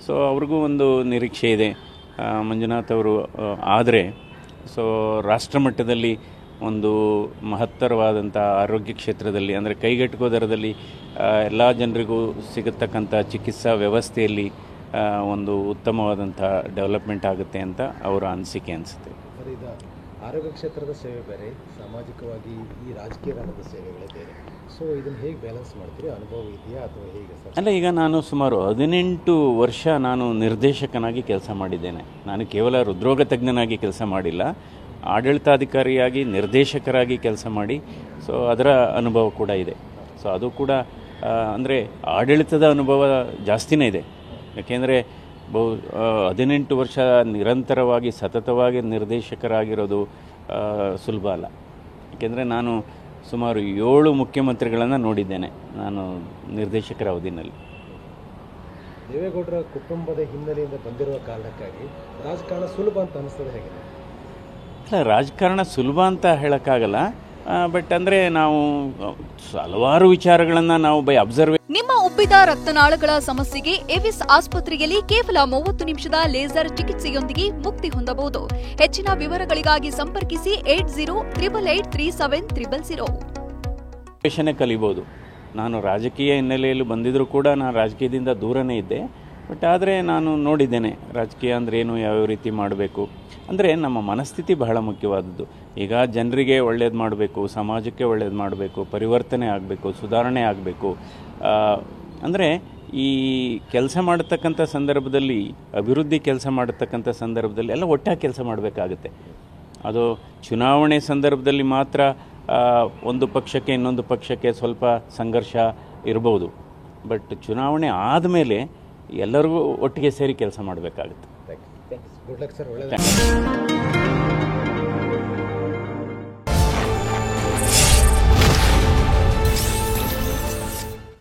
So ಅವ್ರಿಗೂ ಒಂದು ನಿರೀಕ್ಷೆ ಇದೆ. ಮಂಜುನಾಥ್ ಅವರು ಆದರೆ ಸೊ ರಾಷ್ಟ್ರಮಟ್ಟದಲ್ಲಿ ಒಂದು ಮಹತ್ತರವಾದಂಥ ಆರೋಗ್ಯ ಕ್ಷೇತ್ರದಲ್ಲಿ ಅಂದರೆ ಕೈಗೆಟುಕೋ ದರದಲ್ಲಿ ಎಲ್ಲ ಜನರಿಗೂ ಸಿಗತಕ್ಕಂಥ ಚಿಕಿತ್ಸಾ ವ್ಯವಸ್ಥೆಯಲ್ಲಿ ಒಂದು ಉತ್ತಮವಾದಂಥ ಡೆವಲಪ್ಮೆಂಟ್ ಆಗುತ್ತೆ ಅಂತ ಅವರ ಅನಿಸಿಕೆ ಅನಿಸುತ್ತೆ. ಈಗ ಆರೋಗ್ಯ ಕ್ಷೇತ್ರದ ಸೇವೆ ಬೇರೆ, ಸಾಮಾಜಿಕವಾಗಿ ಈ ರಾಜಕೀಯ ರಂಗದ ಸೇವೆಗಳೇ ಬೇರೆ. ಸೊ ಇದನ್ನು ಹೇಗೆ ಬ್ಯಾಲೆನ್ಸ್ ಮಾಡ್ತೀರಿ? ಅನುಭವ ಇದೆಯಾ ಅಥವಾ ಹೇಗೆ ಸರ್? ಅಲ್ಲ, ಈಗ ನಾನು ಸುಮಾರು 18 ವರ್ಷ ನಾನು ನಿರ್ದೇಶಕನಾಗಿ ಕೆಲಸ ಮಾಡಿದ್ದೇನೆ. ನಾನು ಕೇವಲ ಹೃದ್ರೋಗ ತಜ್ಞನಾಗಿ ಕೆಲಸ ಮಾಡಿಲ್ಲ, ಆಡಳಿತಾಧಿಕಾರಿಯಾಗಿ ನಿರ್ದೇಶಕರಾಗಿ ಕೆಲಸ ಮಾಡಿ ಸೊ ಅದರ ಅನುಭವ ಕೂಡ ಇದೆ. ಸೊ ಅದು ಕೂಡ ಅಂದರೆ ಆಡಳಿತದ ಅನುಭವ ಜಾಸ್ತಿನೇ ಇದೆ. ಯಾಕೆಂದರೆ 18 ವರ್ಷ ನಿರಂತರವಾಗಿ ಸತತವಾಗಿ ನಿರ್ದೇಶಕರಾಗಿರೋದು ಸುಲಭ ಅಲ್ಲ. ಏಕೆಂದರೆ ನಾನು ಸುಮಾರು 7 ಮುಖ್ಯಮಂತ್ರಿಗಳನ್ನು ನೋಡಿದ್ದೇನೆ ನಾನು ನಿರ್ದೇಶಕರ ಅವಧಿನಲ್ಲಿ. ದೇವೇಗೌಡರ ಕುಟುಂಬದ ಹಿನ್ನೆಲೆಯಿಂದ ಬಂದಿರುವ ಕಾರಣಕ್ಕಾಗಿ ರಾಜಕಾರಣ ಸುಲಭ ಅಂತ ಅನಿಸ್ತದೆ ಹೇಗೆ? ಅಲ್ಲ, ರಾಜಕಾರಣ ಸುಲಭ ಅಂತ ಹೇಳೋಕ್ಕಾಗಲ್ಲ. ಬಟ್ ಅಂದರೆ ನಾವು ಹಲವಾರು ವಿಚಾರಗಳನ್ನು ನಾವು ಬೈ ಅಬ್ಸರ್ವ್. ನಿಮ್ಮ ಉಬ್ಬಿದ ರಕ್ತನಾಳಗಳ ಸಮಸ್ಯೆಗೆ ಎವಿಸ್ ಆಸ್ಪತ್ರೆಯಲ್ಲಿ ಕೇವಲ 30 ನಿಮಿಷದ ಲೇಸರ್ ಚಿಕಿತ್ಸೆಯೊಂದಿಗೆ ಮುಕ್ತಿ ಹೊಂದಬಹುದು. ಹೆಚ್ಚಿನ ವಿವರಗಳಿಗಾಗಿ ಸಂಪರ್ಕಿಸಿ 8088370000. ಕಲಿಬಹುದು. ನಾನು ರಾಜಕೀಯ ಹಿನ್ನೆಲೆಯಲ್ಲಿ ಬಂದಿದ್ದರೂ ಕೂಡ ನಾನು ರಾಜಕೀಯದಿಂದ ದೂರನೇ ಇದ್ದೆ. ಬಟ್ ಆದರೆ ನಾನು ನೋಡಿದ್ದೇನೆ ರಾಜಕೀಯ ಅಂದರೆ ಏನು, ಯಾವ್ಯಾವ ರೀತಿ ಮಾಡಬೇಕು. ಅಂದರೆ ನಮ್ಮ ಮನಸ್ಥಿತಿ ಬಹಳ ಮುಖ್ಯವಾದದ್ದು. ಈಗ ಜನರಿಗೆ ಒಳ್ಳೇದು ಮಾಡಬೇಕು, ಸಮಾಜಕ್ಕೆ ಒಳ್ಳೇದು ಮಾಡಬೇಕು, ಪರಿವರ್ತನೆ ಆಗಬೇಕು, ಸುಧಾರಣೆ ಆಗಬೇಕು. ಅಂದರೆ ಈ ಕೆಲಸ ಮಾಡತಕ್ಕಂಥ ಸಂದರ್ಭದಲ್ಲಿ, ಅಭಿವೃದ್ಧಿ ಕೆಲಸ ಮಾಡತಕ್ಕಂಥ ಸಂದರ್ಭದಲ್ಲಿ ಎಲ್ಲ ಒಟ್ಟಾಗಿ ಕೆಲಸ ಮಾಡಬೇಕಾಗುತ್ತೆ. ಅದು ಚುನಾವಣೆ ಸಂದರ್ಭದಲ್ಲಿ ಮಾತ್ರ ಒಂದು ಪಕ್ಷಕ್ಕೆ ಇನ್ನೊಂದು ಪಕ್ಷಕ್ಕೆ ಸ್ವಲ್ಪ ಸಂಘರ್ಷ ಇರ್ಬೋದು. ಬಟ್ ಚುನಾವಣೆ ಆದಮೇಲೆ ಎಲ್ಲರಿಗೂ ಒಟ್ಟಿಗೆ ಸೇರಿ ಕೆಲಸ ಮಾಡಬೇಕಾಗುತ್ತೆ. Good luck sir. ಒಳ್ಳೆಯದು.